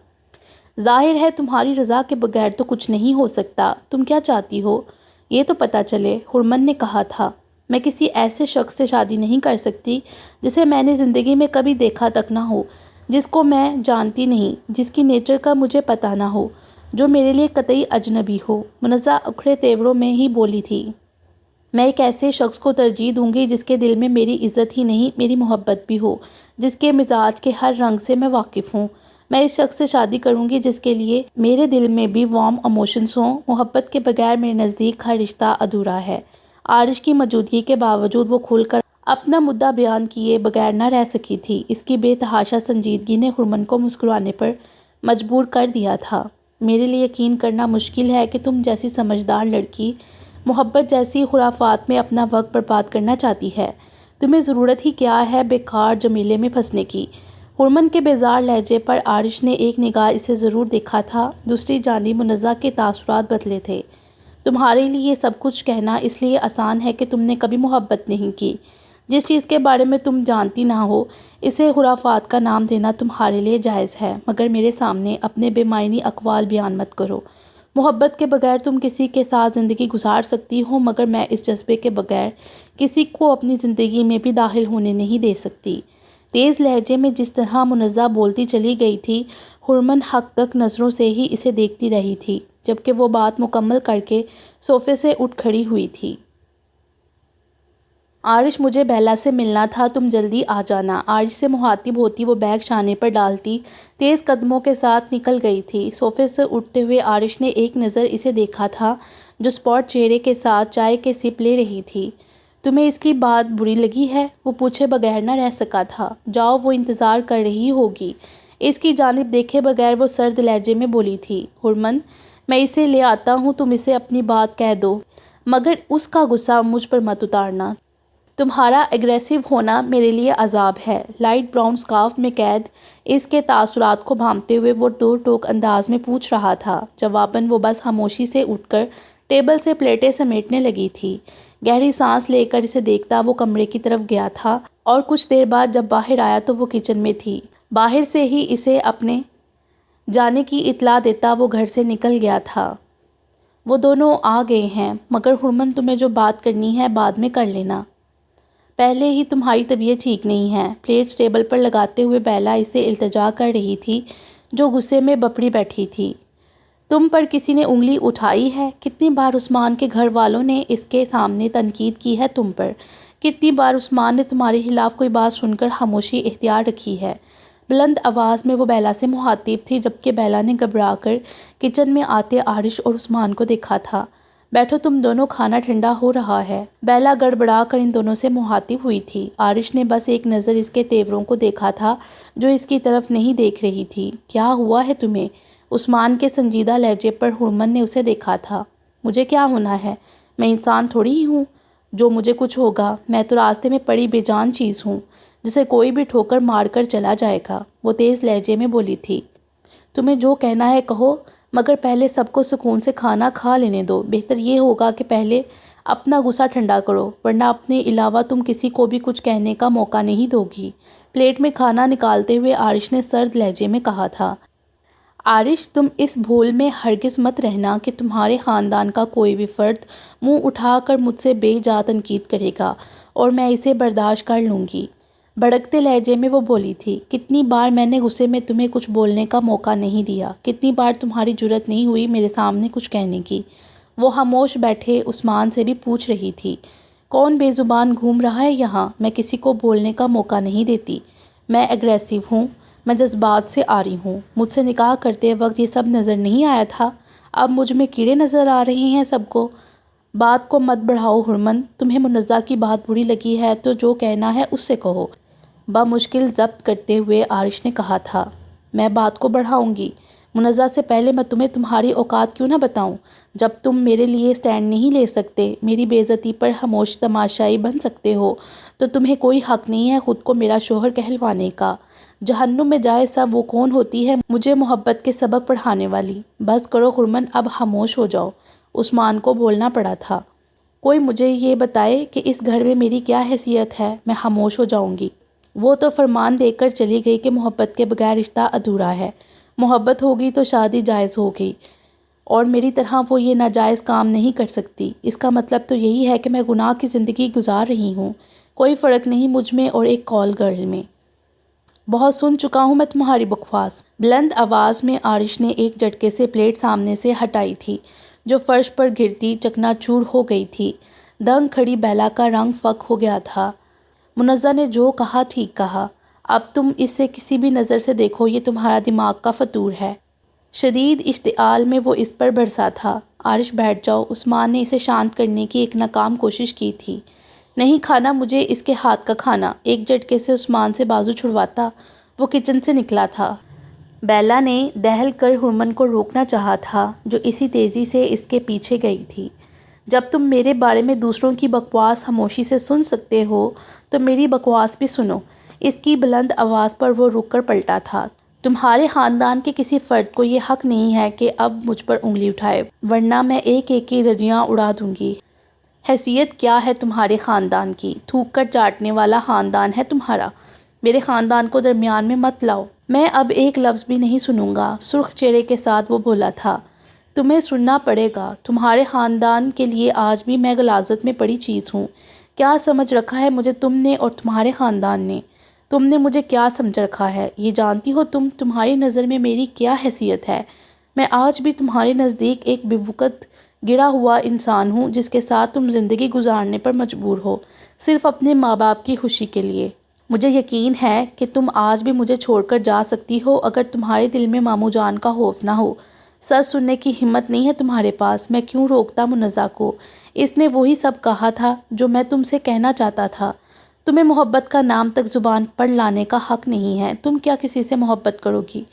A: ظاہر ہے تمہاری رضا کے بغیر تو کچھ نہیں ہو سکتا، تم کیا چاہتی ہو یہ تو پتہ چلے، ہرمن نے کہا تھا۔ میں کسی ایسے شخص سے شادی نہیں کر سکتی جسے میں نے زندگی میں کبھی دیکھا تک نہ ہو، جس کو میں جانتی نہیں، جس کی نیچر کا مجھے پتہ نہ ہو، جو میرے لیے قطعی اجنبی ہو۔ منزہ اکھڑے تیوروں میں ہی بولی تھی، میں ایک ایسے شخص کو ترجیح دوں گی جس کے دل میں میری عزت ہی نہیں میری محبت بھی ہو، جس کے مزاج کے ہر رنگ سے میں واقف ہوں۔ میں اس شخص سے شادی کروں گی جس کے لیے میرے دل میں بھی وارم ایموشنز ہوں۔ محبت کے بغیر میرے نزدیک ہر رشتہ ادھورا ہے۔ عارش کی موجودگی کے باوجود وہ کھل کر اپنا مدعا بیان کیے بغیر نہ رہ سکی تھی۔ اس کی بے تحاشا سنجیدگی نے ہرمن کو مسکرانے پر مجبور کر دیا تھا۔ میرے لیے یقین کرنا مشکل ہے کہ تم جیسی سمجھدار لڑکی محبت جیسی خرافات میں اپنا وقت برباد کرنا چاہتی ہے۔ تمہیں ضرورت ہی کیا ہے بیکار جمیلے میں پھنسنے کی؟ ہرمن کے بیزار لہجے پر عارش نے ایک نگاہ اسے ضرور دیکھا تھا۔ دوسری جانب منزہ کے تاثرات بدلے تھے۔ تمہارے لیے یہ سب کچھ کہنا اس لیے آسان ہے کہ تم نے کبھی محبت نہیں کی۔ جس چیز کے بارے میں تم جانتی نہ ہو اسے خرافات کا نام دینا تمہارے لیے جائز ہے، مگر میرے سامنے اپنے بے معنی اقوال بیان مت کرو۔ محبت کے بغیر تم کسی کے ساتھ زندگی گزار سکتی ہو، مگر میں اس جذبے کے بغیر کسی کو اپنی زندگی میں بھی داخل ہونے نہیں دے سکتی۔ تیز لہجے میں جس طرح منزہ بولتی چلی گئی تھی، حرمن حق تک نظروں سے ہی اسے دیکھتی رہی تھی، جبکہ وہ بات مکمل کر کے صوفے سے اٹھ کھڑی ہوئی تھی۔ عارش، مجھے بیلا سے ملنا تھا، تم جلدی آ جانا۔ عارش سے مخاطب ہوتی وہ بیگ شانے پر ڈالتی تیز قدموں کے ساتھ نکل گئی تھی۔ صوفے سے اٹھتے ہوئے عارش نے ایک نظر اسے دیکھا تھا جو اسپاٹ چہرے کے ساتھ چائے کے سپ لے رہی تھی۔ تمہیں اس کی بات بری لگی ہے؟ وہ پوچھے بغیر نہ رہ سکا تھا۔ جاؤ، وہ انتظار کر رہی ہوگی۔ اس کی جانب دیکھے بغیر وہ سرد لہجے میں بولی تھی، حرمن، میں اسے لے آتا ہوں، تم اسے اپنی بات کہہ دو، مگر اس کا غصہ مجھ پر مت اتارنا۔ تمہارا اگریسو ہونا میرے لیے عذاب ہے۔ لائٹ براؤن سکارف میں قید اس کے تاثرات کو بھانپتے ہوئے وہ ٹوک ٹوک انداز میں پوچھ رہا تھا۔ جواباً وہ بس خاموشی سے اٹھ کر ٹیبل سے پلیٹیں سمیٹنے لگی تھی۔ گہری سانس لے کر اسے دیکھتا وہ کمرے کی طرف گیا تھا، اور کچھ دیر بعد جب باہر آیا تو وہ کچن میں تھی۔ باہر سے ہی اسے اپنے جانے کی اطلاع دیتا وہ گھر سے نکل گیا تھا۔ وہ دونوں آ گئے ہیں، مگر حرمن تمہیں جو بات کرنی ہے بعد میں کر لینا، پہلے ہی تمہاری طبیعت ٹھیک نہیں ہے۔ پلیٹس ٹیبل پر لگاتے ہوئے بیلا اسے التجا کر رہی تھی جو غصے میں بپڑی بیٹھی تھی۔ تم پر کسی نے انگلی اٹھائی ہے؟ کتنی بار عثمان کے گھر والوں نے اس کے سامنے تنقید کی ہے تم پر؟ کتنی بار عثمان نے تمہارے خلاف کوئی بات سن کر خاموشی اختیار رکھی ہے؟ بلند آواز میں وہ بیلا سے مخاطب تھی، جبکہ بیلا نے گھبرا کر کچن میں آتے عارش اور عثمان کو دیکھا تھا۔ بیٹھو تم دونوں، کھانا ٹھنڈا ہو رہا ہے۔ بیلا گڑبڑا کر ان دونوں سے مخاطب ہوئی تھی۔ عارش نے بس ایک نظر اس کے تیوروں کو دیکھا تھا جو اس کی طرف نہیں دیکھ رہی تھی۔ کیا ہوا ہے تمہیں؟ عثمان کے سنجیدہ لہجے پر حرمن نے اسے دیکھا تھا۔ مجھے کیا ہونا ہے؟ میں انسان تھوڑی ہی ہوں جو مجھے کچھ ہوگا۔ میں تو راستے میں پڑی بے جان چیز ہوں جسے کوئی بھی ٹھوکر مار کر چلا جائے گا، وہ تیز لہجے میں بولی تھی۔ تمہیں جو کہنا ہے کہو، مگر پہلے سب کو سکون سے کھانا کھا لینے دو۔ بہتر یہ ہوگا کہ پہلے اپنا غصہ ٹھنڈا کرو، ورنہ اپنے علاوہ تم کسی کو بھی کچھ کہنے کا موقع نہیں دو گی۔ پلیٹ میں کھانا نکالتے ہوئے عارش نے سرد لہجے میں کہا تھا۔ عارش، تم اس بھول میں ہرگز مت رہنا کہ تمہارے خاندان کا کوئی بھی فرد منہ اٹھا کر مجھ سے بے جا تنقید کرے گا اور میں اسے برداشت کر لوں گی۔ بھڑکتے لہجے میں وہ بولی تھی، کتنی بار میں نے غصے میں تمہیں کچھ بولنے کا موقع نہیں دیا، کتنی بار تمہاری جرأت نہیں ہوئی میرے سامنے کچھ کہنے کی۔ وہ خاموش بیٹھے عثمان سے بھی پوچھ رہی تھی، کون بے زبان گھوم رہا ہے یہاں؟ میں کسی کو بولنے کا موقع نہیں دیتی۔ میں اگریسو ہوں، میں جذبات سے آ رہی ہوں۔ مجھ سے نکاح کرتے وقت یہ سب نظر نہیں آیا تھا؟ اب مجھ میں کیڑے نظر آ رہے ہیں سب کو؟ بات کو مت بڑھاؤ حرمن، تمہیں منزہ کی بات بری لگی ہے تو جو کہنا ہے اس سے کہو۔ بمشکل ضبط کرتے ہوئے عارش نے کہا تھا، میں بات کو بڑھاؤں گی؟ منزہ سے پہلے میں تمہیں تمہاری اوقات کیوں نہ بتاؤں؟ جب تم میرے لیے سٹینڈ نہیں لے سکتے، میری بے عزتی پر خاموش تماشائی بن سکتے ہو، تو تمہیں کوئی حق نہیں ہے خود کو میرا شوہر کہلوانے کا۔ جہنم میں جائے سب، وہ کون ہوتی ہے مجھے محبت کے سبق پڑھانے والی؟ بس کرو حرمن، اب خاموش ہو جاؤ۔ عثمان کو بولنا پڑا تھا، کوئی مجھے یہ بتائے کہ اس گھر میں میری کیا حیثیت ہے؟ میں خاموش ہو جاؤں گی۔ وہ تو فرمان دے کر چلی گئی کہ محبت کے بغیر رشتہ ادھورا ہے، محبت ہوگی تو شادی جائز ہوگی، اور میری طرح وہ یہ ناجائز کام نہیں کر سکتی۔ اس کا مطلب تو یہی ہے کہ میں گناہ کی زندگی گزار رہی ہوں۔ کوئی فرق نہیں مجھ میں اور ایک کال گرل میں۔ بہت سن چکا ہوں میں تمہاری بکواس۔ بلند آواز میں عارش نے ایک جھٹکے سے پلیٹ سامنے سے ہٹائی تھی جو فرش پر گرتی چکنا چور ہو گئی تھی۔ دنگ کھڑی بیلا کا رنگ فک ہو گیا تھا۔ منزہ نے جو کہا ٹھیک کہا، اب تم اسے کسی بھی نظر سے دیکھو، یہ تمہارا دماغ کا فطور ہے۔ شدید اشتعال میں وہ اس پر برسا تھا۔ عارش بیٹھ جاؤ، عثمان نے اسے شانت کرنے کی ایک ناکام کوشش کی تھی۔ نہیں کھانا مجھے اس کے ہاتھ کا کھانا، ایک جھٹکے سے عثمان سے بازو چھڑواتا وہ کچن سے نکلا تھا۔ بیلا نے دہل کر حرمن کو روکنا چاہا تھا جو اسی تیزی سے اس کے پیچھے گئی تھی۔ جب تم میرے بارے میں دوسروں کی بکواس خاموشی سے سن سکتے ہو تو میری بکواس بھی سنو۔ اس کی بلند آواز پر وہ رک کر پلٹا تھا۔ تمہارے خاندان کے کسی فرد کو یہ حق نہیں ہے کہ اب مجھ پر انگلی اٹھائے، ورنہ میں ایک ایک کی دھجیاں اڑا دوں گی۔ حیثیت کیا ہے تمہارے خاندان کی؟ تھوک کر چاٹنے والا خاندان ہے تمہارا۔ میرے خاندان کو درمیان میں مت لاؤ۔ میں اب ایک لفظ بھی نہیں سنوں گا، سرخ چہرے کے ساتھ وہ بولا تھا۔ تمہیں سننا پڑے گا۔ تمہارے خاندان کے لیے آج بھی میں غلاظت میں پڑی چیز ہوں۔ کیا سمجھ رکھا ہے مجھے تم نے اور تمہارے خاندان نے؟ تم نے مجھے کیا سمجھ رکھا ہے؟ یہ جانتی ہو تمہاری نظر میں میری کیا حیثیت ہے؟ میں آج بھی تمہارے نزدیک ایک بے وقت گرا ہوا انسان ہوں جس کے ساتھ تم زندگی گزارنے پر مجبور ہو، صرف اپنے ماں باپ کی خوشی کے لیے۔ مجھے یقین ہے کہ تم آج بھی مجھے چھوڑ کر جا سکتی ہو اگر تمہارے دل میں ماموں جان کا خوف نہ ہو۔ سچ سننے کی ہمت نہیں ہے تمہارے پاس۔ میں کیوں روکتا منزہ کو؟ اس نے وہی سب کہا تھا جو میں تم سے کہنا چاہتا تھا۔ تمہیں محبت کا نام تک زبان پر لانے کا حق نہیں ہے۔ تم کیا کسی سے محبت کرو گی؟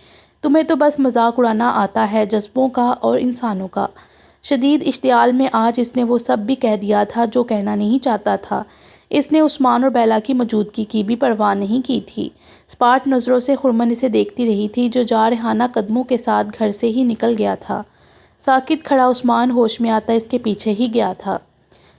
A: تمہیں تو بس مذاق اڑانا آتا ہے جذبوں کا اور انسانوں کا۔ شدید اشتعال میں آج اس نے وہ سب بھی کہہ دیا تھا جو کہنا نہیں چاہتا تھا۔ اس نے عثمان اور بیلا کی موجودگی کی بھی پرواہ نہیں کی تھی۔ سپاٹ نظروں سے خرمن اسے دیکھتی رہی تھی جو جارحانہ قدموں کے ساتھ گھر سے ہی نکل گیا تھا۔ ساکت کھڑا عثمان ہوش میں آتا اس کے پیچھے ہی گیا تھا۔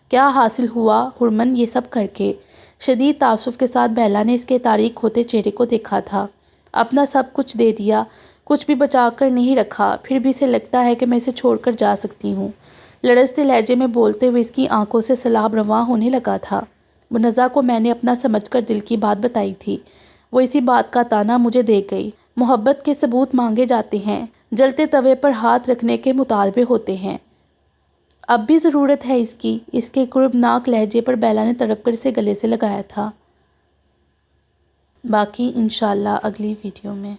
A: کیا حاصل ہوا خرمن یہ سب کر کے؟ شدید تعصب کے ساتھ بیلا نے اس کے تاریک ہوتے چہرے کو دیکھا تھا۔ اپنا سب کچھ دے دیا، کچھ بھی بچا کر نہیں رکھا، پھر بھی اسے لگتا ہے کہ میں اسے چھوڑ کر جا سکتی ہوں۔ لرزتے لہجے میں بولتے ہوئے اس کی آنکھوں سے سیلاب رواں ہونے لگا تھا۔ منزہ کو میں نے اپنا سمجھ کر دل کی بات بتائی تھی، وہ اسی بات کا طعنہ مجھے دے گئی۔ محبت کے ثبوت مانگے جاتے ہیں، جلتے توے پر ہاتھ رکھنے کے مطالبے ہوتے ہیں۔ اب بھی ضرورت ہے اس کی؟ اس کے کربناک لہجے پر بیلا نے تڑپ کر اسے گلے سے لگایا تھا۔ باقی انشاءاللہ اگلی ویڈیو میں۔